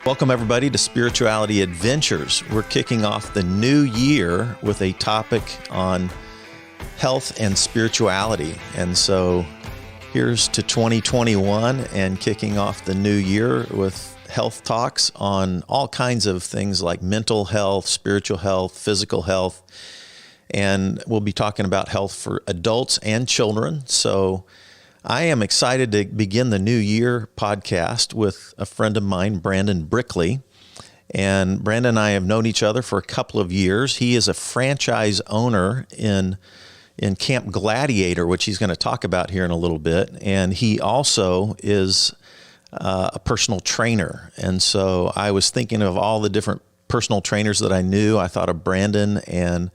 Welcome, everybody, to Spirituality Adventures. We're kicking off the new year with a topic on health and spirituality. And so here's to 2021 and kicking off the new year with health talks on all kinds of things like mental health, spiritual health, physical health. And we'll be talking about health for adults and children. So I am excited to begin the New Year podcast with a friend of mine, Brandon Brickley. And Brandon and I have known each other for a couple of years. He is a franchise owner in Camp Gladiator, which he's going to talk about here in a little bit. And he also is a personal trainer. And so I was thinking of all the different personal trainers that I knew. I thought of Brandon, and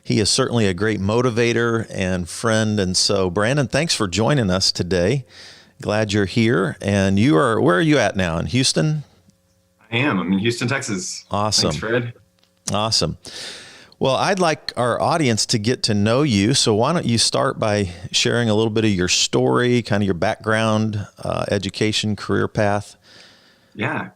he is certainly a great motivator and friend. And so, Brandon, thanks for joining us today. Glad you're here. And where are you at now? In Houston? I'm in Houston, Texas. Awesome. Thanks, Fred. Awesome. Well, I'd like our audience to get to know you. So why don't you start by sharing a little bit of your story, kind of your background, education, career path? Yeah,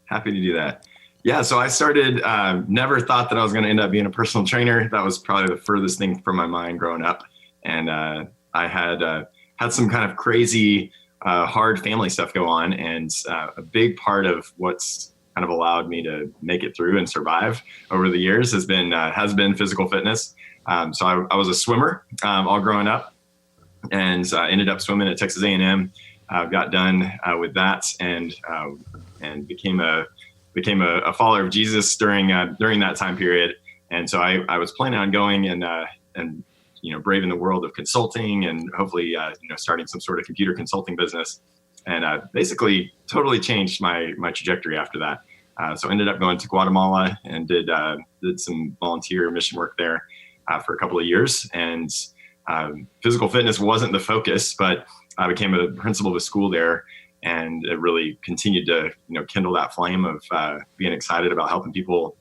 happy to do that. Yeah, so I started, never thought that I was going to end up being a personal trainer. That was probably the furthest thing from my mind growing up. And I had some kind of crazy, hard family stuff go on. And a big part of what's kind of allowed me to make it through and survive over the years has been physical fitness. So I was a swimmer all growing up, and ended up swimming at Texas A&M. Got done with that and became a follower of Jesus during that time period. And so I was planning on going and braving the world of consulting and hopefully starting some sort of computer consulting business, and basically totally changed my trajectory after that. So ended up going to Guatemala and did some volunteer mission work there for a couple of years. And physical fitness wasn't the focus, but I became a principal of a school there. And it really continued to, kindle that flame of being excited about helping people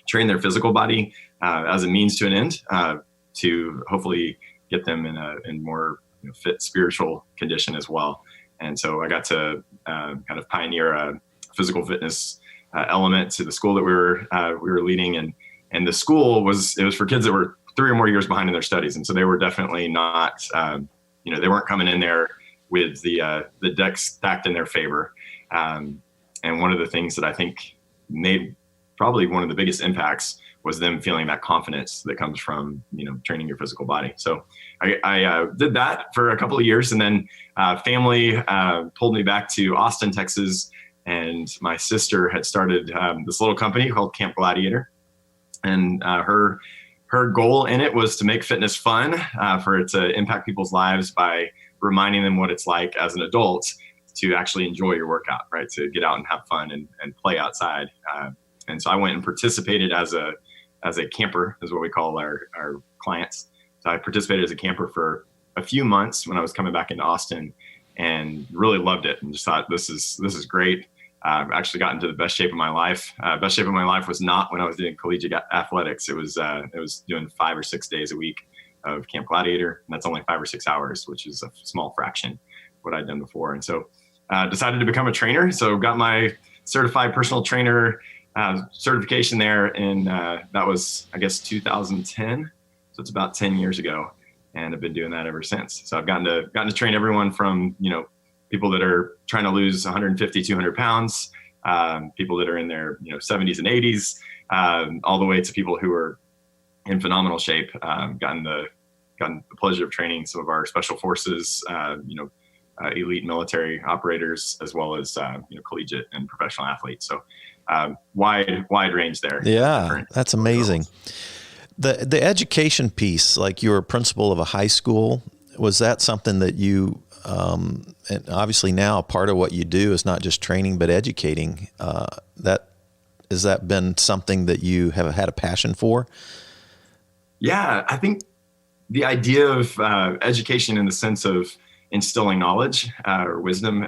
train their physical body as a means to an end to hopefully get them in more fit spiritual condition as well. And so I got to kind of pioneer a physical fitness element to the school that we were leading, and the school was for kids that were 3 or more years behind in their studies, and so they were definitely not they weren't coming in there with the deck stacked in their favor. And one of the things that I think made probably one of the biggest impacts was them feeling that confidence that comes from, training your physical body. So I did that for a couple of years, and then family pulled me back to Austin, Texas. And my sister had started this little company called Camp Gladiator. And her goal in it was to make fitness fun, for it to impact people's lives by reminding them what it's like as an adult to actually enjoy your workout, right? To get out and have fun and play outside. And so I went and participated as a camper, is what we call our clients. So I participated as a camper for a few months when I was coming back into Austin, and really loved it and just thought, this is great. I've actually got into the best shape of my life. Best shape of my life was not when I was doing collegiate athletics. It was doing 5 or 6 days a week of Camp Gladiator, and that's only 5 or 6 hours, which is a small fraction of what I'd done before. And so decided to become a trainer. So got my certified personal trainer certification there, and that was, I guess, 2010. So it's about 10 years ago, and I've been doing that ever since. So I've gotten to train everyone from, people that are trying to lose 150, 200 pounds, people that are in their 70s and 80s, all the way to people who are in phenomenal shape. Gotten the pleasure of training some of our special forces, elite military operators, as well as collegiate and professional athletes. So wide range there. Yeah, that's amazing. The education piece, like you were a principal of a high school, was that something that you and obviously now part of what you do is not just training but educating. Has that been something that you have had a passion for? Yeah, I think the idea of education in the sense of instilling knowledge or wisdom,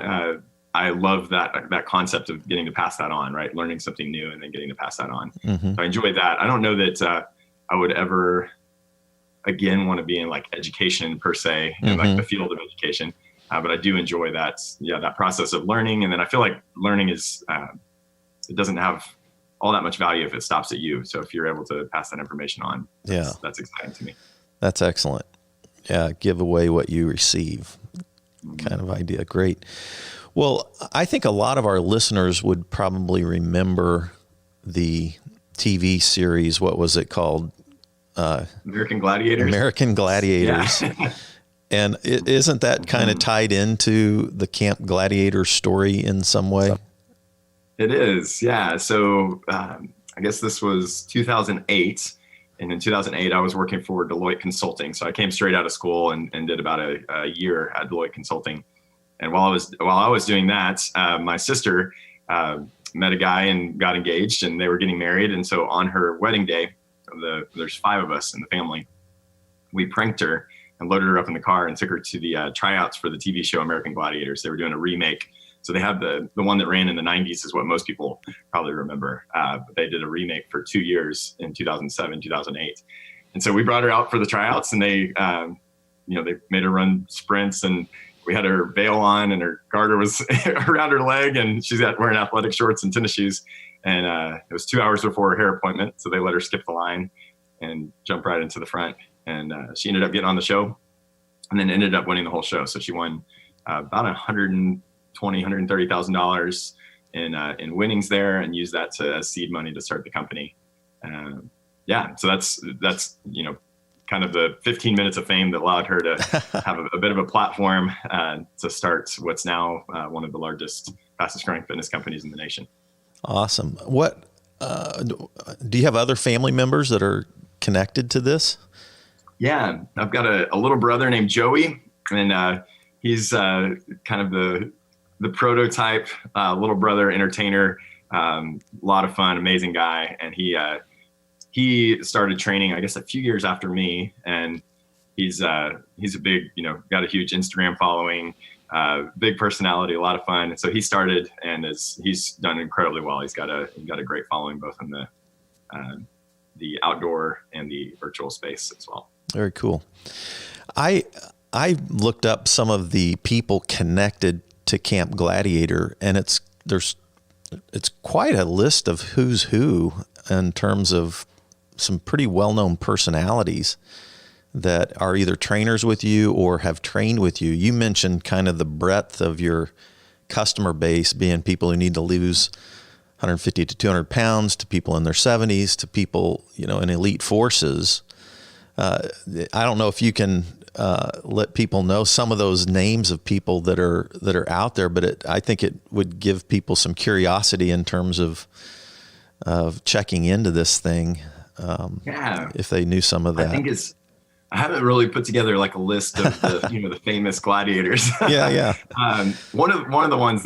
I love that concept of getting to pass that on, right? Learning something new and then getting to pass that on. Mm-hmm. So I enjoy that. I don't know that I would ever again want to be in like education per se, in like the field of education. But I do enjoy that process of learning. And then I feel like learning is it doesn't have all that much value if it stops at you. So if you're able to pass that information on, that's exciting to me. That's excellent. Yeah. Give away what you receive kind of idea. Great. Well, I think a lot of our listeners would probably remember the TV series. What was it called? American Gladiators. American Gladiators. Yeah. And isn't that kind of tied into the Camp Gladiator story in some way? It is. Yeah. So I guess this was 2008. And in 2008, I was working for Deloitte Consulting. So I came straight out of school and did about a year at Deloitte Consulting. And while I was doing that, my sister met a guy and got engaged, and they were getting married. And so on her wedding day, there's 5 of us in the family. We pranked her and loaded her up in the car and took her to the tryouts for the TV show American Gladiators. They were doing a remake. So they have the one that ran in the 90s is what most people probably remember. But they did a remake for 2 years in 2007, 2008. And so we brought her out for the tryouts, and they made her run sprints, and we had her veil on and her garter was around her leg, and she's wearing athletic shorts and tennis shoes. And it was 2 hours before her hair appointment. So they let her skip the line and jump right into the front. And she ended up getting on the show and then ended up winning the whole show. So she won about $130,000 in winnings there, and used that as seed money to start the company. So that's kind of the 15 minutes of fame that allowed her to have a bit of a platform to start what's now one of the largest, fastest growing fitness companies in the nation. Awesome. What do you have other family members that are connected to this? Yeah, I've got a little brother named Joey, and he's kind of the prototype little brother entertainer. A lot of fun, amazing guy, and he started training, I guess, a few years after me, and he's a big, got a huge Instagram following, big personality, a lot of fun. And so he started, and he's done incredibly well. He's got a great following, both in the outdoor and the virtual space as well. Very cool. I looked up some of the people connected to Camp Gladiator, and it's quite a list of who's who in terms of some pretty well-known personalities that are either trainers with you or have trained with you. You mentioned kind of the breadth of your customer base being people who need to lose 150 to 200 pounds, to people in their 70s, to people, in elite forces. I don't know if you can let people know some of those names of people that are out there, but I think it would give people some curiosity in terms of checking into this thing. If they knew some of that. I haven't really put together like a list of the, the famous gladiators. Yeah. One of the ones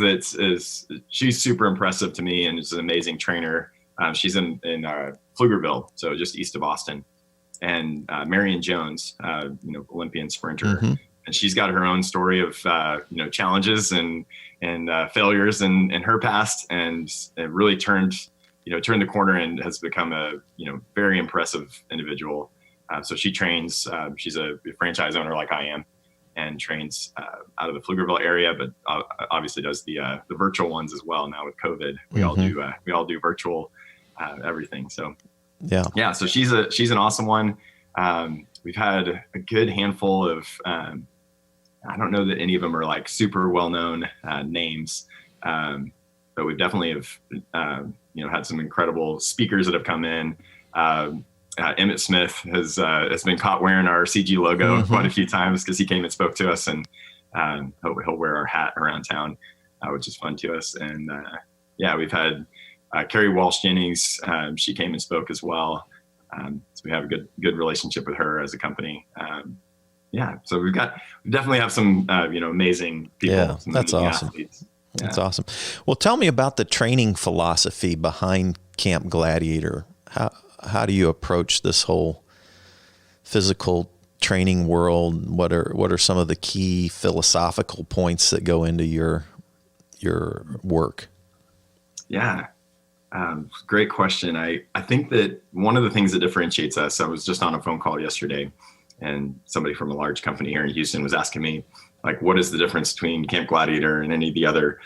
she's super impressive to me and is an amazing trainer. She's in Pflugerville, so just east of Austin. And Marion Jones, Olympian sprinter. Mm-hmm. And she's got her own story of, challenges and failures in her past, and it really turned the corner and has become a, very impressive individual. So she trains, she's a franchise owner like I am, and trains out of the Pflugerville area, but obviously does the virtual ones as well. Now with COVID, we all do virtual everything. So yeah. So she's an awesome one. We've had a good handful of, I don't know that any of them are like super well-known names, but we definitely have, had some incredible speakers that have come in. Emmett Smith has been caught wearing our CG logo quite a few times because he came and spoke to us, and he'll wear our hat around town, which is fun to us. And we've had Carrie Walsh Jennings. She came and spoke as well. So we have a good relationship with her as a company. So we definitely have some amazing people. Yeah, that's awesome. Athletes. Yeah. That's awesome. Well, tell me about the training philosophy behind Camp Gladiator. How do you approach this whole physical training world? What are some of the key philosophical points that go into your work? Yeah. Great question. I think that one of the things that differentiates us, I was just on a phone call yesterday, and somebody from a large company here in Houston was asking me, like, what is the difference between Camp Gladiator and any of the other,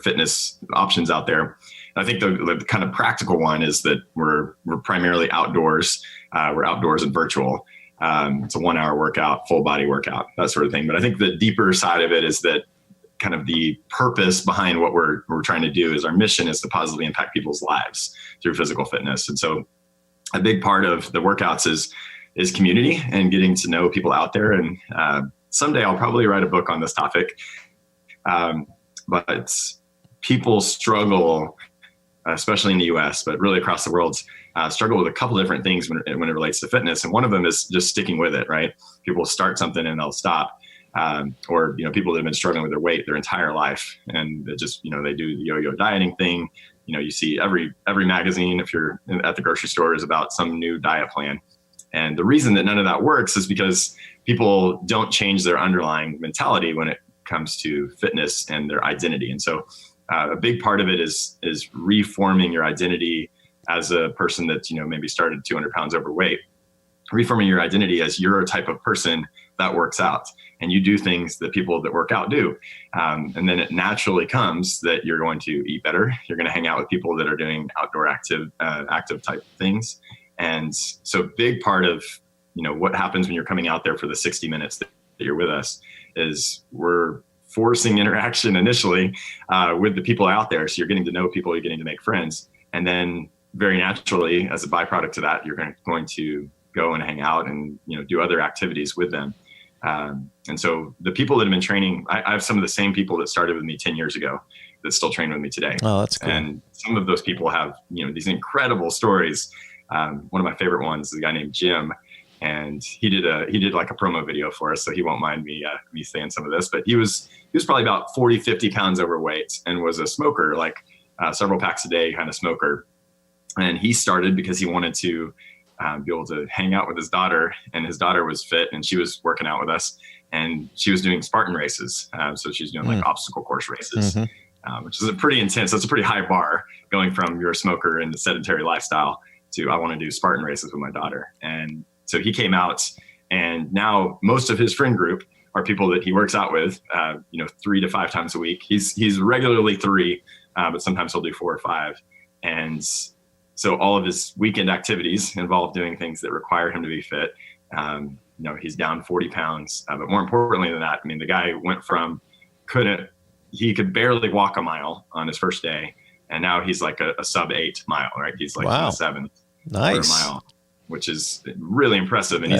fitness options out there? I think the kind of practical one is that we're primarily outdoors. We're outdoors and virtual. It's a 1 hour workout, full body workout, that sort of thing. But I think the deeper side of it is that kind of the purpose behind what we're trying to do is our mission is to positively impact people's lives through physical fitness. And so a big part of the workouts is community and getting to know people out there. And someday I'll probably write a book on this topic. But people struggle, especially in the US, but really across the world, struggle with a couple different things when it relates to fitness. And one of them is just sticking with it, right? People start something and they'll stop. Or, people that have been struggling with their weight their entire life, and they just, they do the yo-yo dieting thing. You see every magazine, if you're at the grocery store, is about some new diet plan. And the reason that none of that works is because people don't change their underlying mentality when it comes to fitness and their identity. And so a big part of it is reforming your identity as a person that's, maybe started 200 pounds overweight, reforming your identity as you're a type of person that works out and you do things that people that work out do. And then it naturally comes that you're going to eat better. You're going to hang out with people that are doing outdoor active type things. And so big part of, what happens when you're coming out there for the 60 minutes that you're with us is we're forcing interaction initially with the people out there. So you're getting to know people, you're getting to make friends. And then very naturally, as a byproduct of that, you're going to go and hang out and, do other activities with them. And so the people that have been training, I have some of the same people that started with me 10 years ago that still train with me today. Oh, that's cool. And some of those people have, these incredible stories. One of my favorite ones is a guy named Jim, and he did like a promo video for us. So he won't mind me saying some of this, but he was probably about 40, 50 pounds overweight and was a smoker, like several packs a day kind of smoker. And he started because he wanted to be able to hang out with his daughter, and his daughter was fit and she was working out with us, and she was doing Spartan races. So she's doing like obstacle course races, which is a pretty intense. That's a pretty high bar going from you're a smoker and the sedentary lifestyle to I want to do Spartan races with my daughter. And so he came out, and now most of his friend group are people that he works out with, 3 to 5 times a week. He's regularly 3, but sometimes he'll do 4 or 5. And so all of his weekend activities involve doing things that require him to be fit. He's down 40 pounds, but more importantly than that, the guy went from he could barely walk a mile on his first day, and now he's like a sub 8 mile, right? He's like wow. 7 Nice mile, which is really impressive. And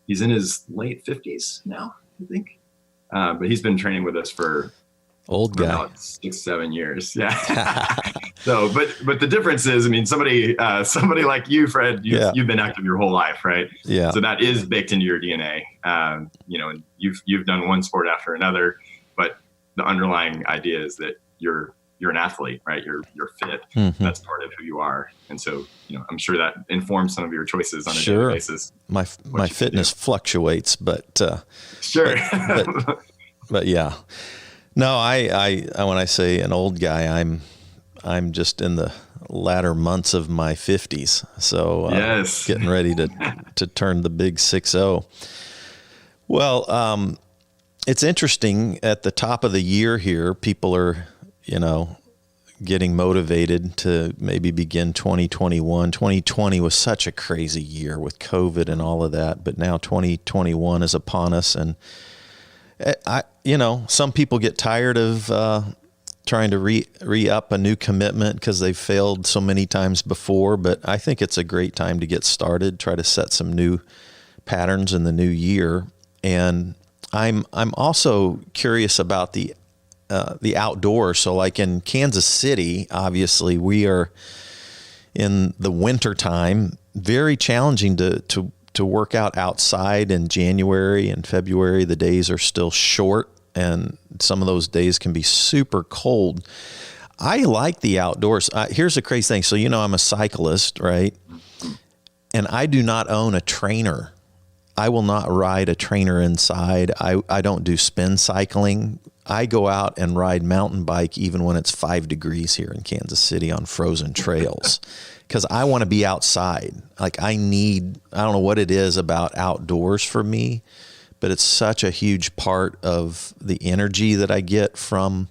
he's in his late 50s now, I think. But he's been training with us for old guy about 6-7 years. Yeah. So, but the difference is, somebody like you, Fred, you've been active your whole life, right? Yeah. So that is baked into your DNA. And you've done one sport after another, but the underlying idea is that you're an athlete, right? You're fit. Mm-hmm. That's part of who you are. And so, I'm sure that informs some of your choices on a daily basis. My fitness fluctuates, but sure. but yeah. No, I when I say an old guy, I'm just in the latter months of my 50s. So yes. Getting ready to turn the big 6-0. Well, it's interesting at the top of the year here, people are, getting motivated to maybe begin 2021. 2020 was such a crazy year with COVID and all of that, but now 2021 is upon us, and some people get tired of trying to re-up a new commitment because they've failed so many times before. But I think it's a great time to get started, try to set some new patterns in the new year. And I'm also curious about the outdoors. So like in Kansas City, obviously we are in the winter time, very challenging to work out outside in January and February. The days are still short, and some of those days can be super cold. I like the outdoors. Here's the crazy thing. So, I'm a cyclist, right? And I do not own a trainer. I will not ride a trainer inside. I don't do spin cycling. I go out and ride mountain bike even when it's 5 degrees here in Kansas City on frozen trails, because I want to be outside. Like I don't know what it is about outdoors for me, but it's such a huge part of the energy that I get from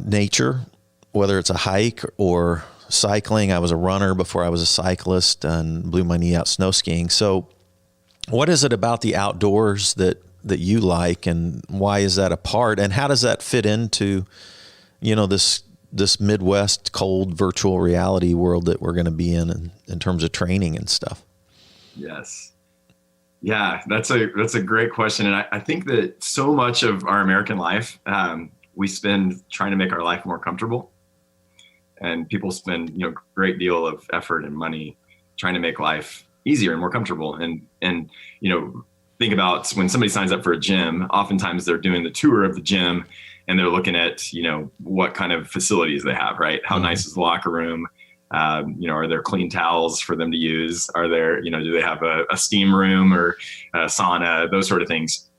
nature. whether it's a hike or cycling. I was a runner before I was a cyclist and blew my knee out snow skiing. So what is it about the outdoors that you like, and why is that a part, and how does that fit into, this Midwest cold virtual reality world that we're going to be in terms of training and stuff? Yes. Yeah, that's a great question. And I think that so much of our American life, we spend trying to make our life more comfortable, and people spend, great deal of effort and money trying to make life easier and more comfortable. And, think about when somebody signs up for a gym, oftentimes they're doing the tour of the gym and they're looking at, what kind of facilities they have, right? How nice is the locker room? Are there clean towels for them to use? Are there, do they have a steam room or a sauna, those sort of things?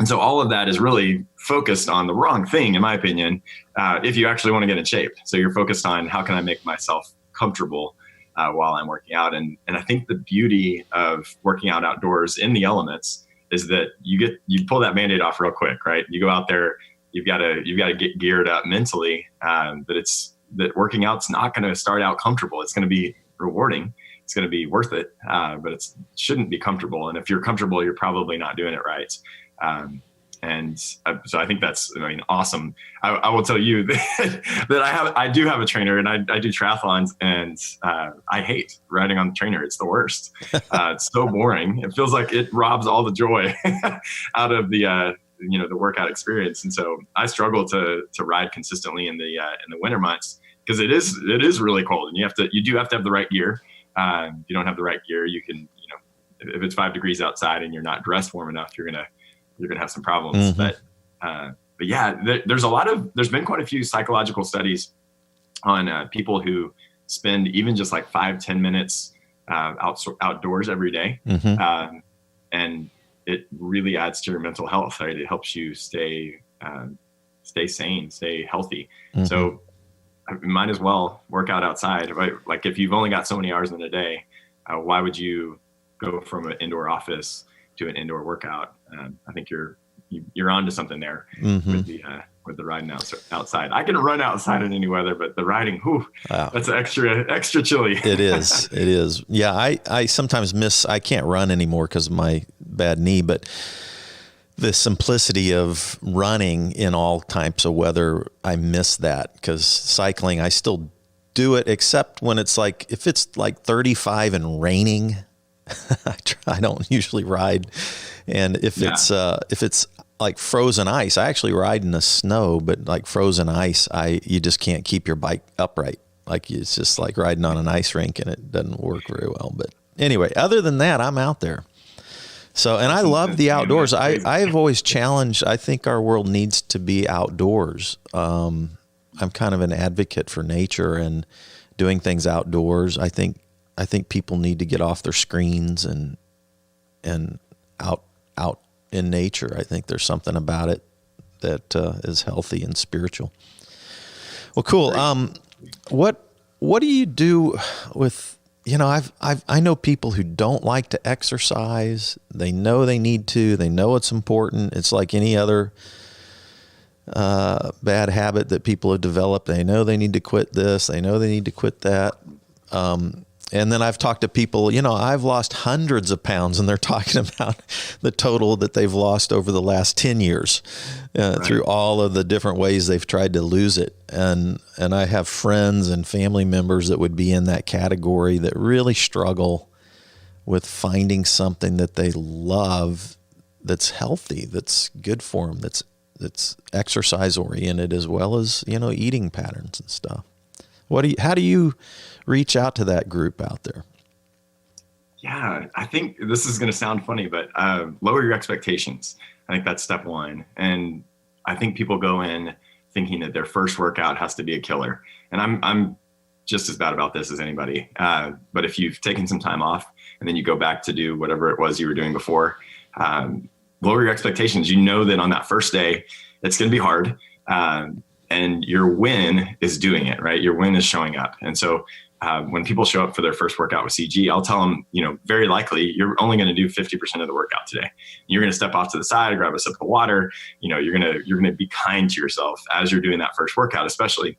And so all of that is really focused on the wrong thing, in my opinion, if you actually want to get in shape. So you're focused on how can I make myself comfortable while I'm working out. And I think the beauty of working out outdoors in the elements is that you pull that Band-Aid off real quick, right? You go out there, you've got to get geared up mentally, that working out's not going to start out comfortable. It's going to be rewarding. It's going to be worth it, but it shouldn't be comfortable. And if you're comfortable, you're probably not doing it right. So I think that's, awesome. I will tell you that I do have a trainer, and I do triathlons, and I hate riding on the trainer. It's the worst. It's so boring. It feels like it robs all the joy out of the workout experience. And so I struggle to ride consistently in the winter months, because it is really cold, and you do have to have the right gear. If you don't have the right gear, you can, if it's 5 degrees outside and you're not dressed warm enough, you're gonna have some problems. Mm-hmm. But yeah, there's been quite a few psychological studies on people who spend even just like 5-10 minutes outdoors every day. Mm-hmm. And it really adds to your mental health, right? It helps you stay sane, stay healthy. Mm-hmm. So you might as well work out outside, right? Like if you've only got so many hours in a day, why would you go from an indoor office to an indoor workout? I think you're onto something there. Mm-hmm. with the riding outside. I can run outside in any weather, but the riding, that's extra chilly. It is. Yeah, I sometimes I can't run anymore because of my bad knee, but the simplicity of running in all types of weather, I miss that, because cycling, I still do it, except when it's like, if it's like 35 and raining, I don't usually ride. And if it's like frozen ice, I actually ride in the snow, but like frozen ice, you just can't keep your bike upright. Like it's just like riding on an ice rink, and it doesn't work very well. But anyway, other than that, I'm out there. So, and I love the outdoors. I've always challenged, I think our world needs to be outdoors. I'm kind of an advocate for nature and doing things outdoors. I think people need to get off their screens and out in nature. I think there's something about it that is healthy and spiritual. Well, cool. What do you do with, I know people who don't like to exercise. They know they need to. They know it's important. It's like any other bad habit that people have developed. They know they need to quit this. They know they need to quit that. And then I've talked to people, I've lost hundreds of pounds, and they're talking about the total that they've lost over the last 10 years through all of the different ways they've tried to lose it. And I have friends and family members that would be in that category that really struggle with finding something that they love, that's healthy, that's good for them, that's exercise oriented, as well as, eating patterns and stuff. How do you reach out to that group out there? Yeah, I think this is going to sound funny, but lower your expectations. I think that's step one. And I think people go in thinking that their first workout has to be a killer. And I'm just as bad about this as anybody. But if you've taken some time off and then you go back to do whatever it was you were doing before, lower your expectations. You know that on that first day, it's going to be hard. And your win is doing it, right? Your win is showing up. And so when people show up for their first workout with CG, I'll tell them, very likely you're only going to do 50% of the workout today. You're going to step off to the side, grab a sip of water. You're going to be kind to yourself as you're doing that first workout, especially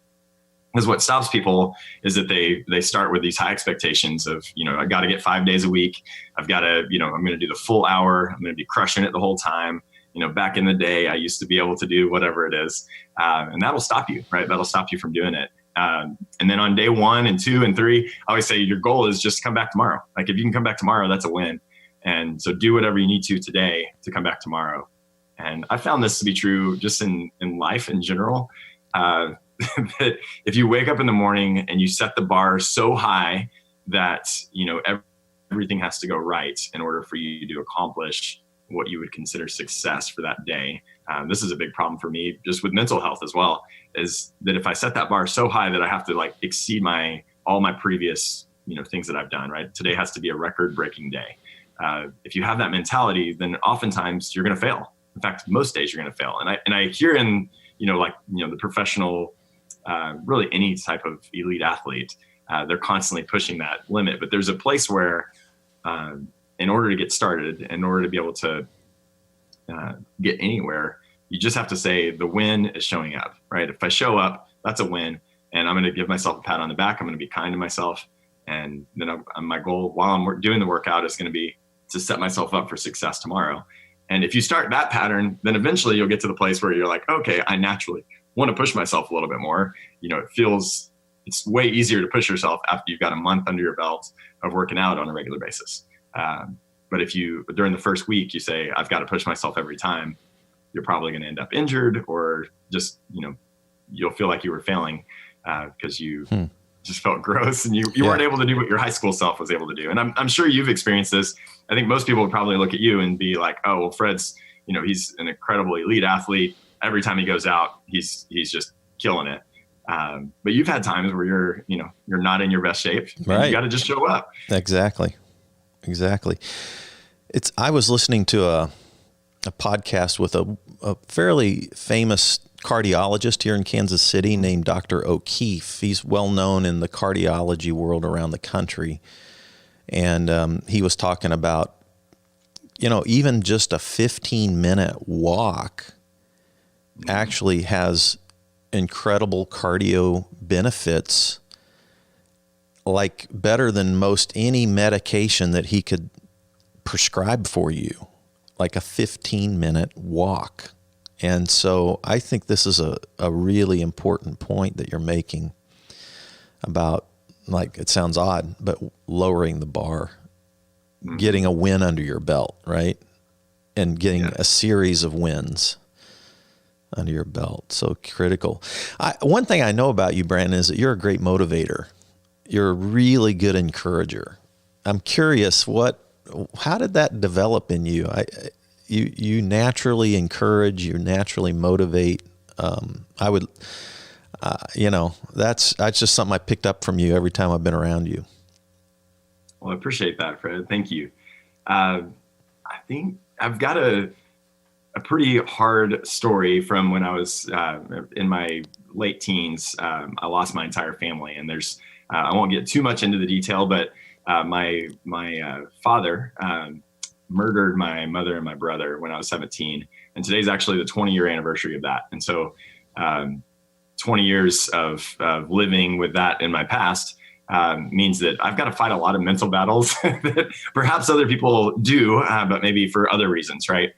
Because what stops people is that they start with these high expectations of, I got to get 5 days a week. I've got to, I'm going to do the full hour. I'm going to be crushing it the whole time. Back in the day, I used to be able to do whatever it is. And that'll stop you, right? That'll stop you from doing it. And then on day 1 and 2 and 3, I always say your goal is just come back tomorrow. Like if you can come back tomorrow, that's a win. And so do whatever you need to today to come back tomorrow. And I found this to be true just in life in general. That if you wake up in the morning and you set the bar so high that, everything has to go right in order for you to accomplish what you would consider success for that day. This is a big problem for me just with mental health as well, is that if I set that bar so high that I have to exceed all my previous, things that I've done, right? Today has to be a record breaking day. If you have that mentality, then oftentimes you're going to fail. In fact, most days you're going to fail. And I hear in, the professional, really any type of elite athlete, they're constantly pushing that limit. But there's a place where, in order to get started, in order to be able to get anywhere, you just have to say the win is showing up, right? If I show up, that's a win. And I'm going to give myself a pat on the back. I'm going to be kind to myself. And then my goal while I'm doing the workout is going to be to set myself up for success tomorrow. And if you start that pattern, then eventually you'll get to the place where you're like, okay, I naturally want to push myself a little bit more. It's way easier to push yourself after you've got a month under your belt of working out on a regular basis. But if during the first week, you say, I've got to push myself every time, you're probably going to end up injured or just, you'll feel like you were failing because you just felt gross and you weren't able to do what your high school self was able to do. And I'm sure you've experienced this. I think most people would probably look at you and be like, oh, well, Fred's, he's an incredible elite athlete. Every time he goes out, he's just killing it. But you've had times where you're not in your best shape. Right. You got to just show up. Exactly. I was listening to a podcast with a fairly famous cardiologist here in Kansas City named Dr. O'Keefe. He's well known in the cardiology world around the country. And he was talking about, even just a 15-minute walk actually has incredible cardio benefits, like better than most any medication that he could prescribe for you, like a 15-minute walk. And so I think this is a really important point that you're making about, it sounds odd, but lowering the bar, getting a win under your belt, right? And getting a series of wins under your belt. So critical. One thing I know about you, Brandon, is that you're a great motivator. You're a really good encourager. I'm curious, how did that develop in you? You naturally encourage, you naturally motivate. That's just something I picked up from you every time I've been around you. Well, I appreciate that, Fred. Thank you. I think I've got a pretty hard story from when I was in my late teens. I lost my entire family, and I won't get too much into the detail, but my father murdered my mother and my brother when I was 17. And today's actually the 20-year anniversary of that. And so 20 years of living with that in my past means that I've got to fight a lot of mental battles that perhaps other people do, but maybe for other reasons, right?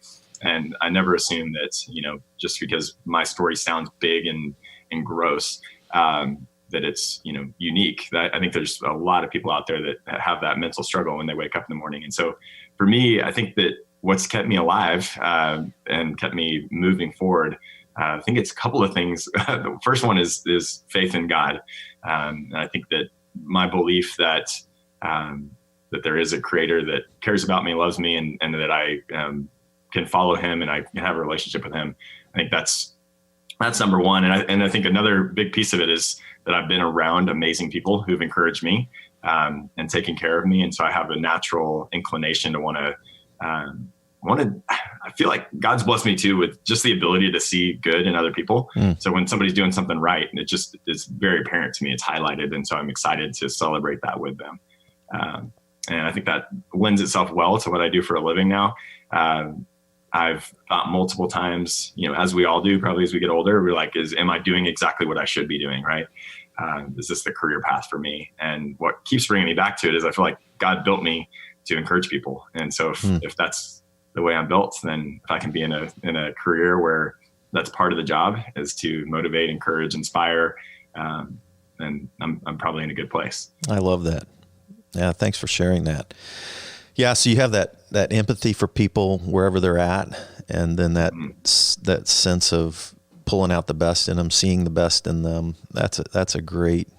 And I never assume that, just because my story sounds big and gross, that it's, unique. That I think there's a lot of people out there that have that mental struggle when they wake up in the morning. And so for me, I think that what's kept me alive and kept me moving forward, I think it's a couple of things. The first one is faith in God. And I think that my belief that there is a creator that cares about me, loves me, and that I can follow him and I can have a relationship with him. I think that's number one. And I think another big piece of it is that I've been around amazing people who've encouraged me and taken care of me. And so I have a natural inclination to I feel like God's blessed me too with just the ability to see good in other people. So when somebody's doing something right, and it's very apparent to me, it's highlighted. And so I'm excited to celebrate that with them. And I think that lends itself well to what I do for a living now. I've thought multiple times, as we all do, probably as we get older, we're like, am I doing exactly what I should be doing? Right. is this the career path for me? And what keeps bringing me back to it is I feel like God built me to encourage people. And so if that's the way I'm built, then if I can be in a career where that's part of the job is to motivate, encourage, inspire, then I'm probably in a good place. I love that. Yeah. Thanks for sharing that. Yeah. So you have that empathy for people wherever they're at. And then that sense of pulling out the best in them, seeing the best in them. That's a great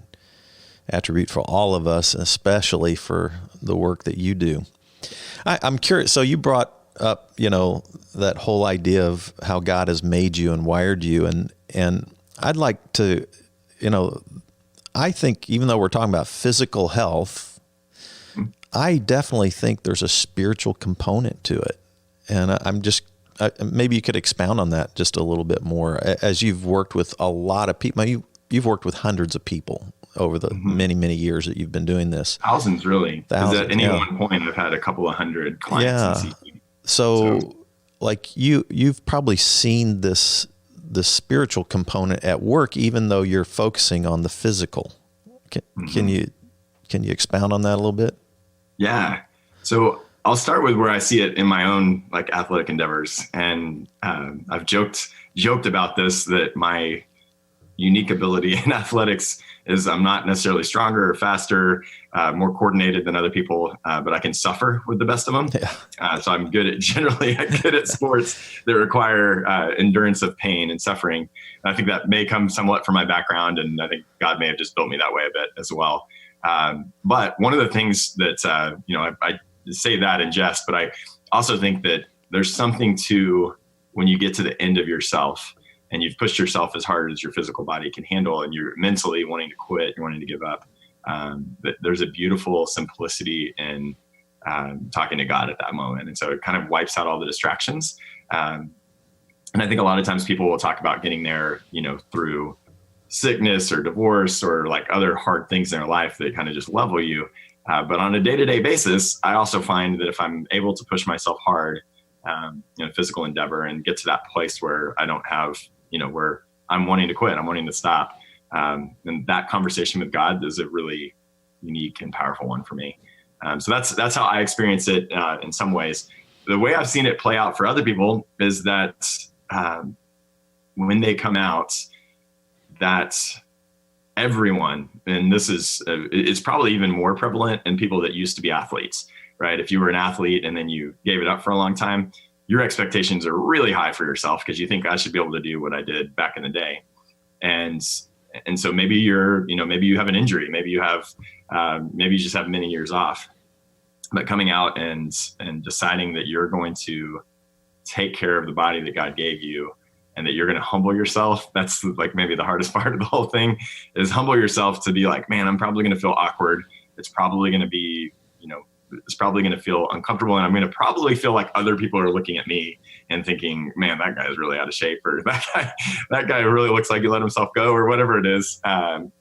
attribute for all of us, especially for the work that you do. I'm curious. So you brought up, that whole idea of how God has made you and wired you. And I'd like to, I think even though we're talking about physical health, I definitely think there's a spiritual component to it. And maybe you could expound on that just a little bit more, as you've worked with a lot of people. You've worked with hundreds of people over the many, many years that you've been doing this. Thousands, really. Thousands, at any one point, I've had a couple of hundred clients. Yeah. So like you've probably seen the spiritual component at work, even though you're focusing on the physical. Can you expound on that a little bit? Yeah. So I'll start with where I see it in my own athletic endeavors. And I've joked about this, that my unique ability in athletics is I'm not necessarily stronger or faster, more coordinated than other people, but I can suffer with the best of them. Yeah. So I'm good at sports that require endurance of pain and suffering. And I think that may come somewhat from my background, and I think God may have just built me that way a bit as well. But one of the things that, I say that in jest, but I also think that there's something to when you get to the end of yourself and you've pushed yourself as hard as your physical body can handle, and you're mentally wanting to quit, you're wanting to give up. That there's a beautiful simplicity in talking to God at that moment. And so it kind of wipes out all the distractions. And I think a lot of times people will talk about getting there, through sickness or divorce or other hard things in their life that kind of just level you. But on a day-to-day basis, I also find that if I'm able to push myself hard, physical endeavor, and get to that place where I don't have, where I'm wanting to quit, I'm wanting to stop. And that conversation with God is a really unique and powerful one for me. So that's how I experience it in some ways. The way I've seen it play out for other people is that when they come out, that everyone, and this is, it's probably even more prevalent in people that used to be athletes, right? If you were an athlete and then you gave it up for a long time, your expectations are really high for yourself because you think I should be able to do what I did back in the day. And so maybe maybe you have an injury, maybe you just have many years off, but coming out and deciding that you're going to take care of the body that God gave you, and that you're going to humble yourself. That's maybe the hardest part of the whole thing, is humble yourself to be like, man, I'm probably going to feel awkward. It's probably going to be, it's probably going to feel uncomfortable. And I'm going to probably feel like other people are looking at me and thinking, man, that guy is really out of shape, or that guy really looks like he let himself go, or whatever it is.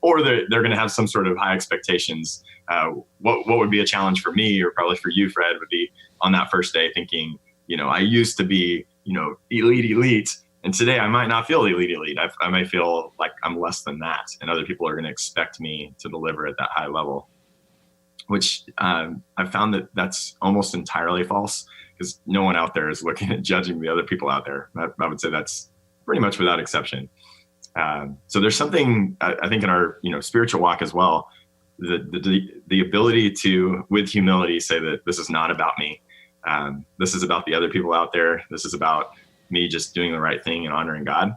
Or they're going to have some sort of high expectations. What would be a challenge for me, or probably for you, Fred, would be on that first day thinking, I used to be, elite. And today I might not feel elite. I may feel like I'm less than that. And other people are going to expect me to deliver at that high level, which I've found that that's almost entirely false, because no one out there is looking at judging the other people out there. I would say that's pretty much without exception. So there's something I think in our spiritual walk as well, the ability to, with humility, say that this is not about me. This is about the other people out there. This is about me just doing the right thing and honoring God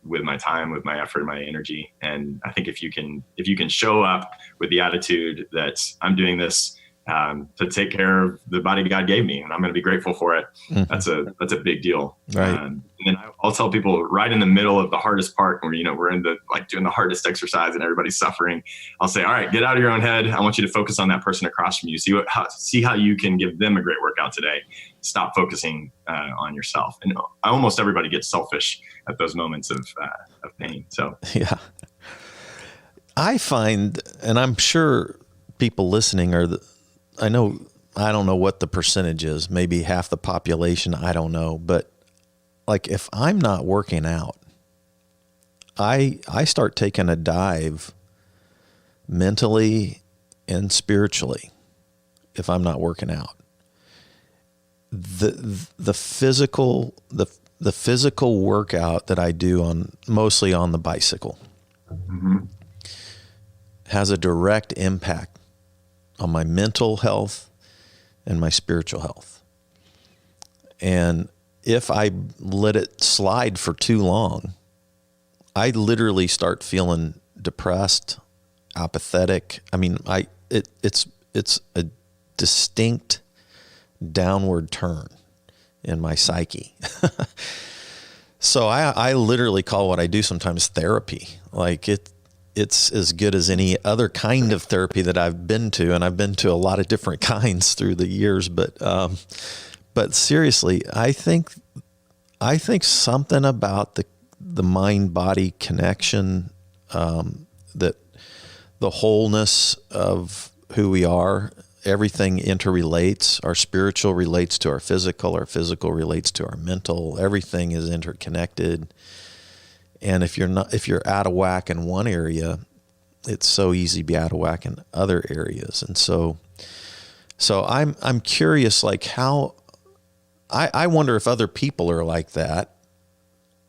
with my time, with my effort, my energy. And I think if you can show up with the attitude that I'm doing this to take care of the body God gave me, and I'm going to be grateful for it, that's a big deal. Right. And then I'll tell people right in the middle of the hardest part, where we're in the doing the hardest exercise and everybody's suffering, I'll say, all right, get out of your own head. I want you to focus on that person across from you. See how you can give them a great workout today. Stop focusing on yourself. And almost everybody gets selfish at those moments of pain. So yeah, I find, and I'm sure people listening I don't know what the percentage is, maybe half the population, I don't know. But if I'm not working out, I start taking a dive mentally and spiritually if I'm not working out. The physical workout that I do mostly on the bicycle has a direct impact on my mental health and my spiritual health. And if I let it slide for too long, I literally start feeling depressed, apathetic. I mean, it's a distinct downward turn in my psyche. So I literally call what I do sometimes therapy. Like it's as good as any other kind of therapy that I've been to, and I've been to a lot of different kinds through the years. But seriously, I think something about the mind-body connection, that the wholeness of who we are, everything interrelates. Our spiritual relates to our physical relates to our mental. Everything is interconnected. And if you're out of whack in one area, it's so easy to be out of whack in other areas. And so I'm curious, like how, I wonder if other people are like that,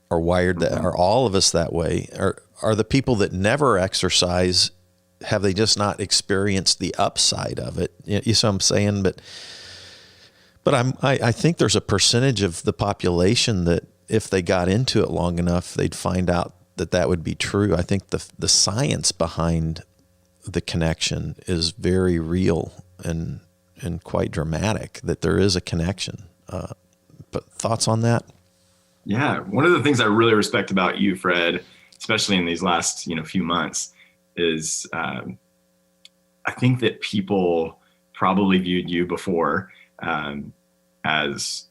are wired that, are all of us that way? Are the people that never exercise, have they just not experienced the upside of it? You see what I'm saying? But I think there's a percentage of the population that if they got into it long enough, they'd find out that would be true. I think the science behind the connection is very real and quite dramatic, that there is a connection. But thoughts on that? Yeah. One of the things I really respect about you, Fred, especially in these last, few months, is I think that people probably viewed you before as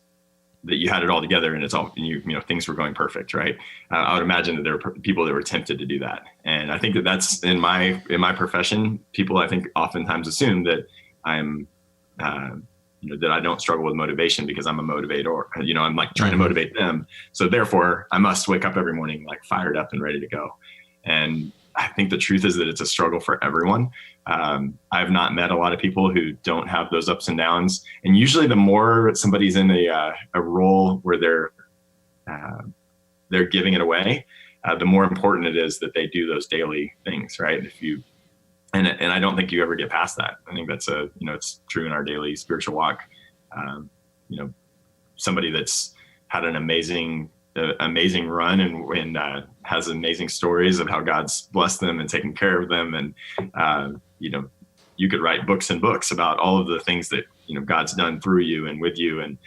that you had it all together and it's all, things were going perfect, right? I would imagine that there were people that were tempted to do that. And I think that that's in my profession, people I think oftentimes assume that I'm, that I don't struggle with motivation because I'm a motivator, I'm like trying to motivate them. So therefore I must wake up every morning, like fired up and ready to go. And I think the truth is that it's a struggle for everyone. I've not met a lot of people who don't have those ups and downs. And usually the more somebody's in a role where they're giving it away, the more important it is that they do those daily things, right? And I don't think you ever get past that. I think that's it's true in our daily spiritual walk. Somebody that's had an amazing run and has amazing stories of how God's blessed them and taken care of them. And, you could write books and books about all of the things that, God's done through you and with you. And,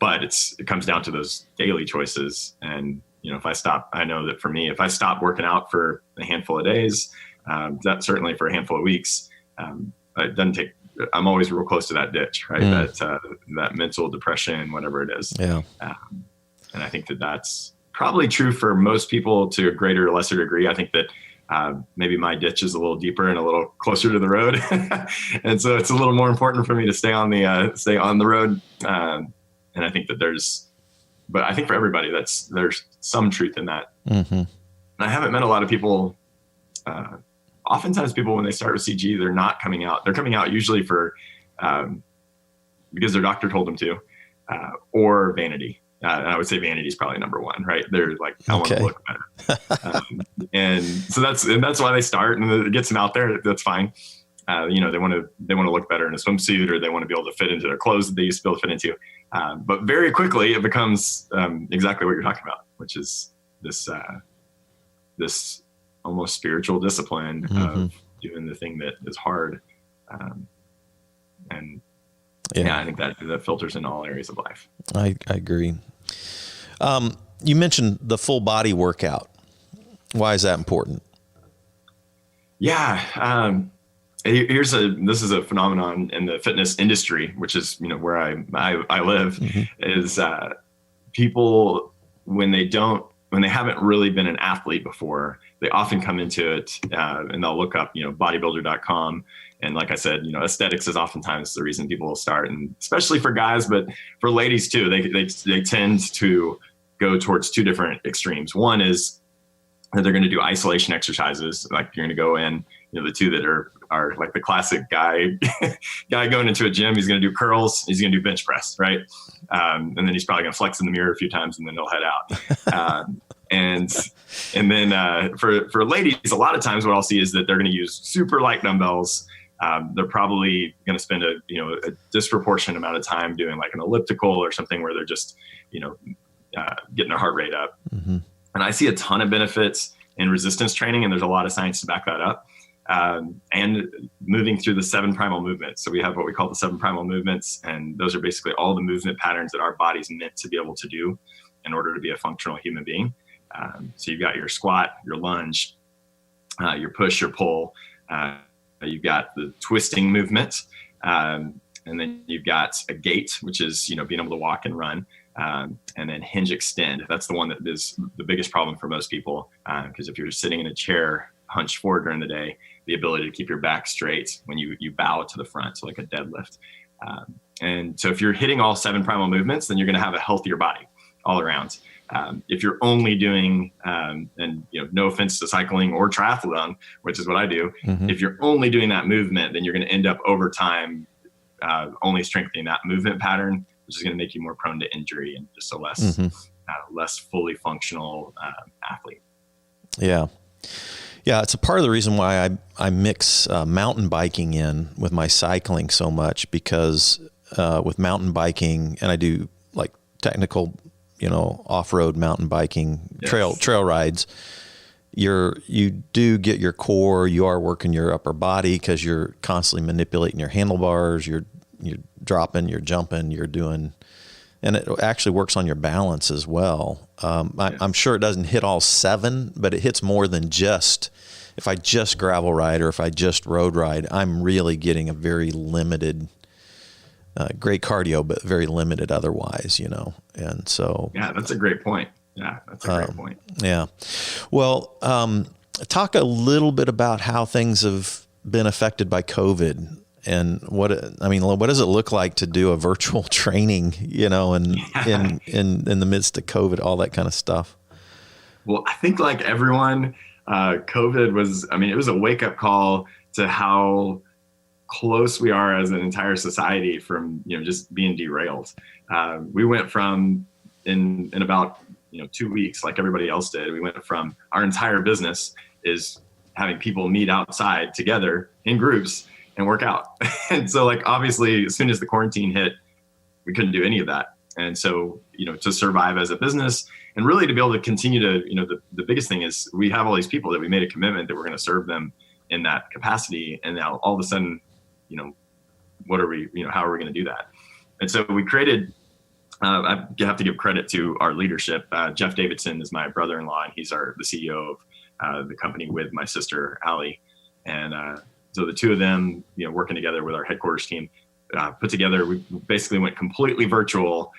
but it comes down to those daily choices. And, I know that for me, if I stop working out for a handful of days, that certainly for a handful of weeks, it doesn't take, I'm always real close to that ditch, right? That mental depression, whatever it is. Yeah. And I think that that's probably true for most people to a greater or lesser degree. I think that maybe my ditch is a little deeper and a little closer to the road. And so it's a little more important for me to stay on the road. And I think that but I think for everybody, there's some truth in that. Mm-hmm. And I haven't met a lot of people, oftentimes people, when they start with CG, they're not coming out. They're coming out usually for, because their doctor told them to, or vanity. And I would say vanity is probably number one, right? They're like, I want to look better. And so that's why they start, and it gets them out there. That's fine. They want to look better in a swimsuit, or they want to be able to fit into their clothes that they used to be able to fit into. But very quickly it becomes, exactly what you're talking about, which is this almost spiritual discipline of doing the thing that is hard. And I think that filters in all areas of life. I agree. You mentioned the full body workout. Why is that important? Yeah. This is a phenomenon in the fitness industry, which is, where I live, is people, when they haven't really been an athlete before, they often come into it and they'll look up, bodybuilder.com. And like I said, aesthetics is oftentimes the reason people will start, and especially for guys, but for ladies too, they tend to go towards two different extremes. One is they're going to do isolation exercises. Like you're going to go in, the two that are like the classic guy going into a gym. He's going to do curls. He's going to do bench press. Right. And then he's probably going to flex in the mirror a few times and then he'll head out. And then for ladies, a lot of times what I'll see is that they're going to use super light dumbbells. They're probably going to spend a disproportionate amount of time doing like an elliptical or something where they're just, getting their heart rate up. Mm-hmm. And I see a ton of benefits in resistance training, and there's a lot of science to back that up. And moving through the 7 primal movements. So we have what we call the 7 primal movements, and those are basically all the movement patterns that our body's meant to be able to do in order to be a functional human being. So you've got your squat, your lunge, your push, your pull. You've got the twisting movement. And then you've got a gait, which is, being able to walk and run. And then hinge extend. That's the one that is the biggest problem for most people. Because if you're sitting in a chair hunched forward during the day, the ability to keep your back straight when you bow to the front, so like a deadlift. And so if you're hitting all 7 primal movements, then you're going to have a healthier body all around. If you're only doing, no offense to cycling or triathlon, which is what I do, mm-hmm. If you're only doing that movement, then you're going to end up over time only strengthening that movement pattern, which is going to make you more prone to injury and just a less fully functional athlete. Yeah. Yeah. It's a part of the reason why I mix mountain biking in with my cycling so much, because with mountain biking, and I do like technical, off-road mountain biking, yes. trail rides, you do get your core, you are working your upper body because you're constantly manipulating your handlebars, you're dropping, you're jumping, you're doing, and it actually works on your balance as well. I'm sure it doesn't hit all 7, but it hits more than just, if I just gravel ride or if I just road ride, I'm really getting a very limited, great cardio, but very limited otherwise, and so. Yeah, that's a great point. Yeah, that's a great point. Yeah. Well, talk a little bit about how things have been affected by COVID. And what does it look like to do a virtual training, in the midst of COVID, all that kind of stuff? Well, I think like everyone, COVID was, it was a wake up call to how close we are as an entire society from, just being derailed. We went from in about, 2 weeks, like everybody else did, we went from our entire business is having people meet outside together in groups and work out. And so like, obviously as soon as the quarantine hit, we couldn't do any of that. And so, to survive as a business and really to be able to continue to, the biggest thing is we have all these people that we made a commitment that we're going to serve them in that capacity. And now all of a sudden, what are we, how are we going to do that? And so we created, I have to give credit to our leadership. Jeff Davidson is my brother-in-law, and he's the CEO of the company with my sister, Allie. And, so the two of them, working together with our headquarters team, put together, we basically went completely virtual.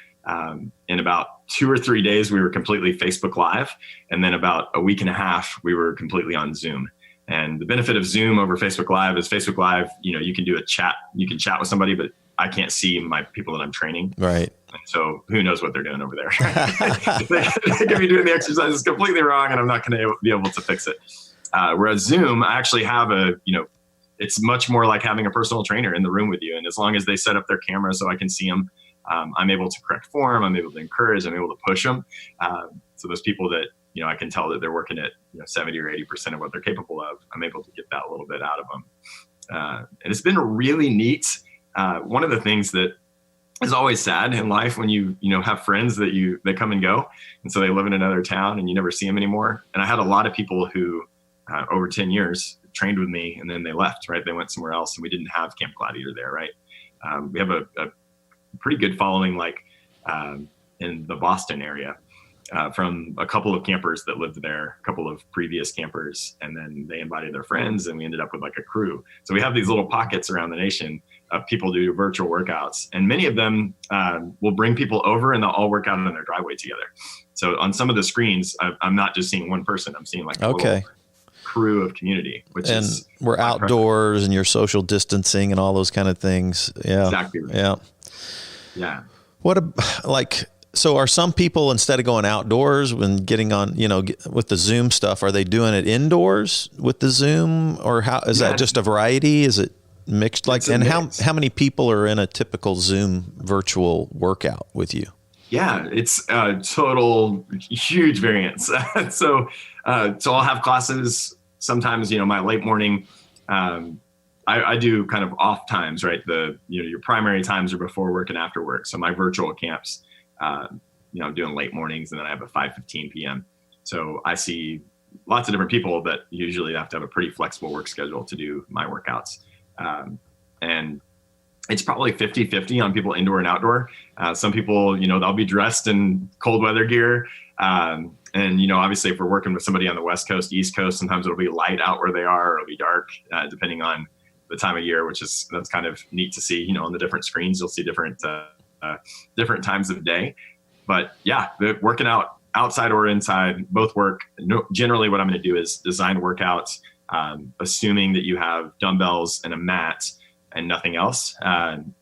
In about 2 or 3 days, we were completely Facebook Live. And then about a week and a half, we were completely on Zoom. And the benefit of Zoom over Facebook Live is Facebook Live, you can do a chat, you can chat with somebody, but I can't see my people that I'm training. Right. And so who knows what they're doing over there. They could be doing the exercises completely wrong, and I'm not going to be able to fix it. Whereas Zoom, I actually have it's much more like having a personal trainer in the room with you. And as long as they set up their camera so I can see them, I'm able to correct form. I'm able to encourage. I'm able to push them. So those people that, I can tell that they're working at 70 or 80% of what they're capable of, I'm able to get that a little bit out of them. And it's been really neat. One of the things that is always sad in life when you have friends that come and go. And so they live in another town and you never see them anymore. And I had a lot of people who over 10 years trained with me and then they left, right? They went somewhere else and we didn't have Camp Gladiator there, right? We have a pretty good following, like in the Boston area, from a couple of campers that lived there, a couple of previous campers, and then they invited their friends and we ended up with like a crew. So we have these little pockets around the nation of people do virtual workouts, and many of them will bring people over and they'll all work out in their driveway together. So on some of the screens, I'm not just seeing one person, I'm seeing like a little crew of community, and we're outdoors and you're social distancing and all those kind of things. Yeah. Exactly right. Yeah. Yeah. What like So are some people, instead of going outdoors when getting on, with the Zoom stuff, are they doing it indoors with the Zoom, or how is that just a variety? Is it mixed and how many people are in a typical Zoom virtual workout with you? Yeah, it's a total huge variance. So I'll have classes sometimes, my late morning, I do kind of off times, right? Your primary times are before work and after work. So my virtual camps, I'm doing late mornings, and then I have a 5:15 p.m. So I see lots of different people that usually have to have a pretty flexible work schedule to do my workouts. And it's probably 50-50 on people indoor and outdoor. Some people, they'll be dressed in cold weather gear. And, obviously if we're working with somebody on the West Coast, East Coast, sometimes it'll be light out where they are, or it'll be dark, depending on the time of year, that's kind of neat to see, on the different screens, you'll see different times of day. But yeah, working out outside or inside, both work. Generally what I'm going to do is design workouts, assuming that you have dumbbells and a mat and nothing else. And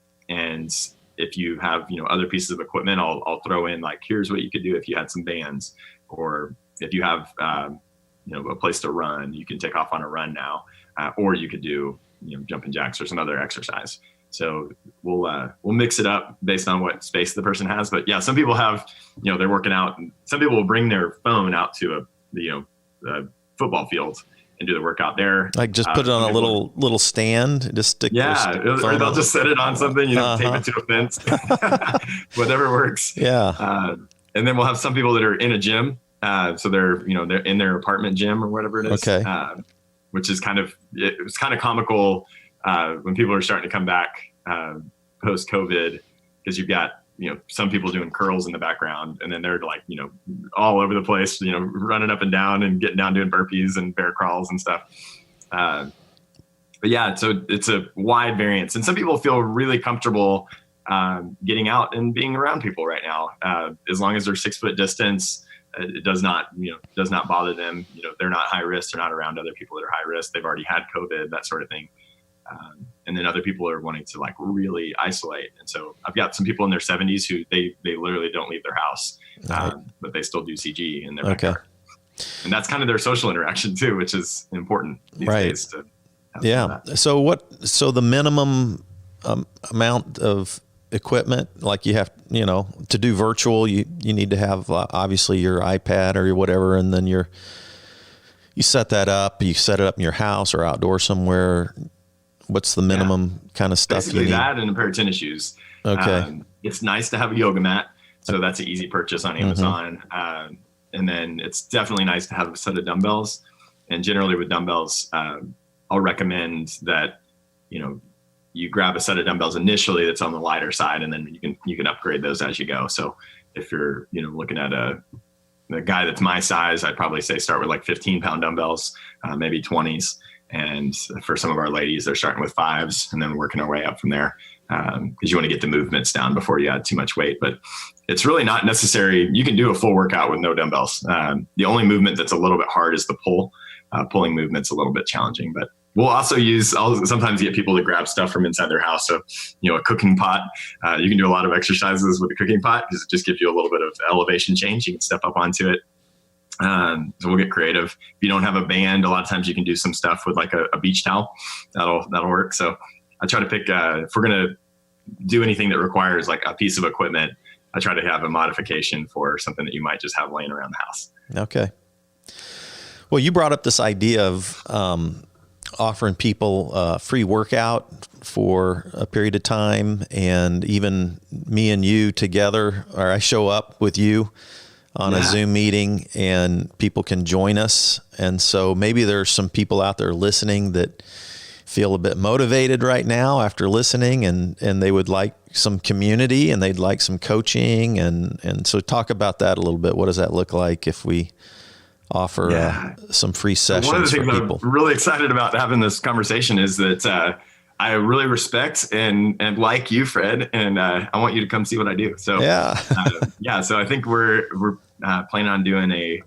if you have, other pieces of equipment, I'll throw in like, here's what you could do if you had some bands, or if you have, a place to run, you can take off on a run now, or you could do, jumping jacks or some other exercise. So we'll mix it up based on what space the person has. But yeah, some people have, they're working out, and some people will bring their phone out to a football field and do the workout there. Like just put it on a little stand, just stick. Yeah, or they'll just set it on something, tape it to a fence, whatever works. Yeah. And then we'll have some people that are in a gym. So they're in their apartment gym or whatever it is. Okay. Which is it's kind of comical when people are starting to come back post COVID, because you've got some people doing curls in the background, and then they're like all over the place, running up and down and getting down doing burpees and bear crawls and stuff. But yeah, so it's a wide variance, and some people feel really comfortable getting out and being around people right now, as long as they're 6 foot distance. It does not bother them. They're not high risk. They're not around other people that are high risk. They've already had COVID, that sort of thing. And then other people are wanting to like really isolate. And so I've got some people in their 70s who they literally don't leave their house, but they still do CG in their backyard. And that's kind of their social interaction too, which is important these days to have So the minimum amount of equipment, like you have, to do virtual, you need to have obviously your iPad or whatever, and then you set that up. You set it up in your house or outdoor somewhere. What's the minimum kind of stuff basically you need? That and a pair of tennis shoes. Okay. It's nice to have a yoga mat, so that's an easy purchase on Amazon. And then it's definitely nice to have a set of dumbbells. And generally with dumbbells, I'll recommend that you grab a set of dumbbells initially that's on the lighter side, and then you can upgrade those as you go. So if you're looking at a guy that's my size, I'd probably say start with like 15-pound dumbbells, maybe 20s. And for some of our ladies, they're starting with 5s and then working our way up from there, because you want to get the movements down before you add too much weight. But it's really not necessary. You can do a full workout with no dumbbells. The only movement that's a little bit hard is the pull. Pulling movement's a little bit challenging, but we'll also I'll sometimes get people to grab stuff from inside their house. So, a cooking pot, you can do a lot of exercises with a cooking pot because it just gives you a little bit of elevation change. You can step up onto it. So we'll get creative. If you don't have a band, a lot of times you can do some stuff with like a beach towel. That'll work. So I try to pick, if we're going to do anything that requires like a piece of equipment, I try to have a modification for something that you might just have laying around the house. Okay. Well, you brought up this idea of, offering people free workout for a period of time, and even me and you together, or I show up with you on a Zoom meeting and people can join us. And so maybe there's some people out there listening that feel a bit motivated right now after listening, and they would like some community and they'd like some coaching. And so talk about that a little bit. What does that look like if we offer some free sessions for people? One of the things I'm really excited about having this conversation is that I really respect and like you, Fred, and I want you to come see what I do. So so I think we're planning on doing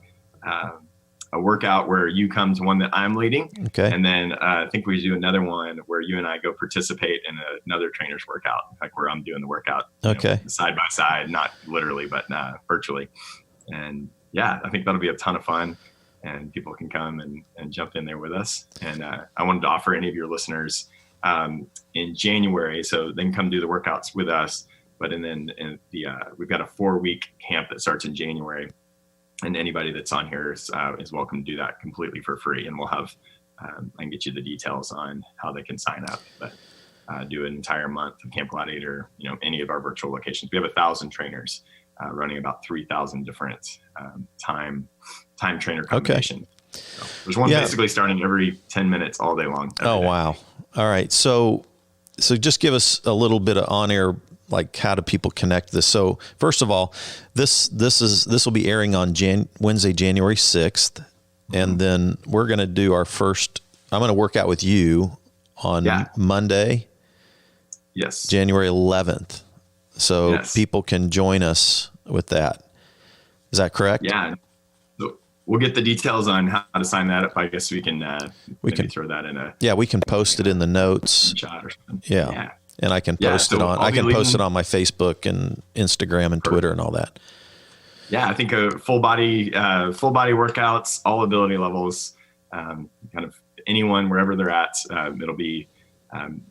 a workout where you come to one that I'm leading. Okay. And then I think we do another one where you and I go participate in another trainer's workout, like where I'm doing the workout side by side, not literally, but virtually. And yeah, I think that'll be a ton of fun, and people can come and jump in there with us. And I wanted to offer any of your listeners in January, so they can come do the workouts with us. But we've got a 4-week camp that starts in January, and anybody that's on here is welcome to do that completely for free. And we'll have I can get you the details on how they can sign up. But do an entire month of Camp Gladiator, any of our virtual locations. We have 1,000 trainers running about 3,000 different time trainer combinations. Okay. So there's one basically starting every 10 minutes all day long. Oh, day. Wow. All right. So just give us a little bit of on-air, like how do people connect this? So first of all, this will be airing on Wednesday, January 6th. And then we're going to do I'm going to work out with you on Monday. Yes. January 11th. So people can join us with that. Is that correct? Yeah. So we'll get the details on how to sign that up. I guess we can throw that in we can post it in the notes. Shot or something. Yeah. And I can post it on post it on my Facebook and Instagram and Twitter and all that. Yeah, I think full body workouts, all ability levels, kind of anyone wherever they're at. It'll be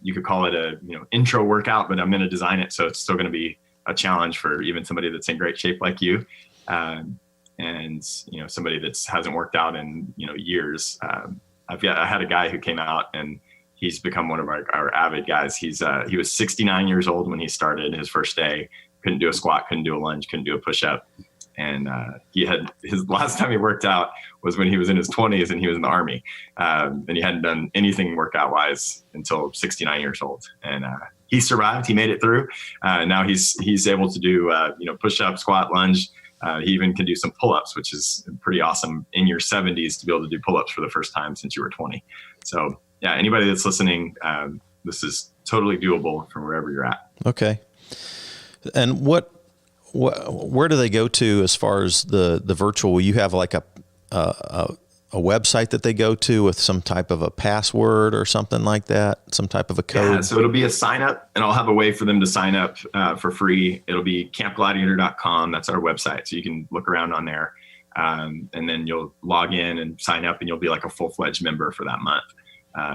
you could call it a intro workout, but I'm going to design it so it's still going to be a challenge for even somebody that's in great shape like you, and somebody that hasn't worked out in years. I had a guy who came out and he's become one of our avid guys. He was 69 years old when he started his first day. Couldn't do a squat, couldn't do a lunge, couldn't do a push-up. And he had his last time he worked out was when he was in his 20s and he was in the Army. And he hadn't done anything workout wise until 69 years old. And he survived. He made it through. Now he's able to do push-up, squat, lunge. He even can do some pull-ups, which is pretty awesome in your 70s to be able to do pull-ups for the first time since you were 20. So yeah, anybody that's listening, this is totally doable from wherever you're at. Okay. And where do they go to as far as the virtual? Will you have like a website that they go to with some type of a password or something like that, some type of a code? Yeah, so it'll be a sign up, and I'll have a way for them to sign up for free. It'll be campgladiator.com. That's our website. So you can look around on there, and then you'll log in and sign up, and you'll be like a full-fledged member for that month,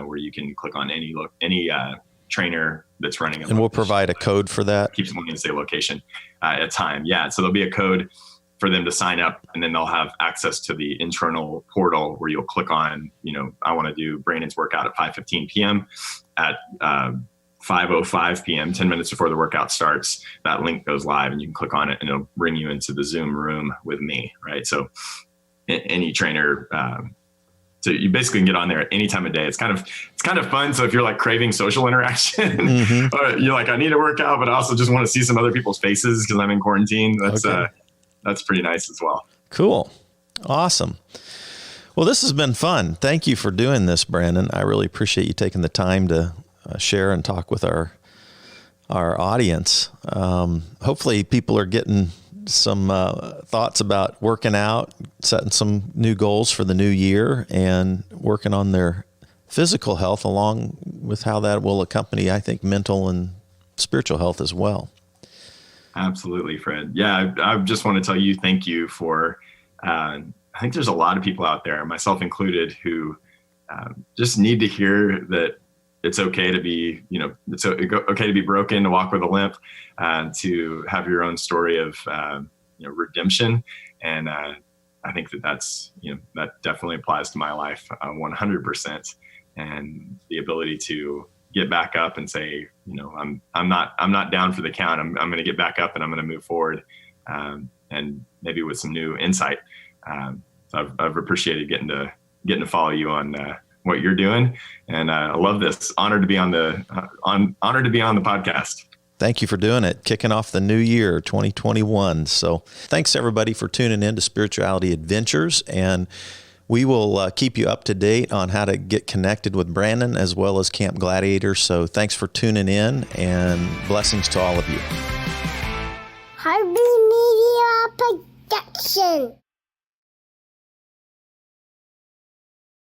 where you can click on any trainer that's running. And we'll provide a code for that. Keeps wanting to say location at a time. Yeah. So there'll be a code for them to sign up, and then they'll have access to the internal portal where you'll click on, I want to do Brandon's workout at 5:15 p.m. At 5:05 p.m., 10 minutes before the workout starts, that link goes live and you can click on it and it'll bring you into the Zoom room with me. Right. So any trainer, so you basically can get on there at any time of day. It's kind of fun. So if you're like craving social interaction, or you're like, I need to work out, but I also just want to see some other people's faces because I'm in quarantine. That's pretty nice as well. Cool. Awesome. Well, this has been fun. Thank you for doing this, Brandon. I really appreciate you taking the time to share and talk with our audience. Hopefully people are getting some thoughts about working out, setting some new goals for the new year, and working on their physical health along with how that will accompany, I think, mental and spiritual health as well. Absolutely, Fred. Yeah, I just want to tell you thank you for, I think there's a lot of people out there, myself included, who just need to hear that it's okay to be, it's okay to be broken, to walk with a limp, to have your own story of, redemption. And I think that's, that definitely applies to my life 100%. And the ability to get back up and say, I'm not down for the count. I'm going to get back up and I'm going to move forward, and maybe with some new insight. So I've appreciated getting to follow you on what you're doing, and I love this. Honored to be on the podcast. Thank you for doing it. Kicking off the new year, 2021. So thanks everybody for tuning in to Spirituality Adventures, and we will keep you up to date on how to get connected with Brandon as well as Camp Gladiator. So thanks for tuning in, and blessings to all of you. Harvey Media Production.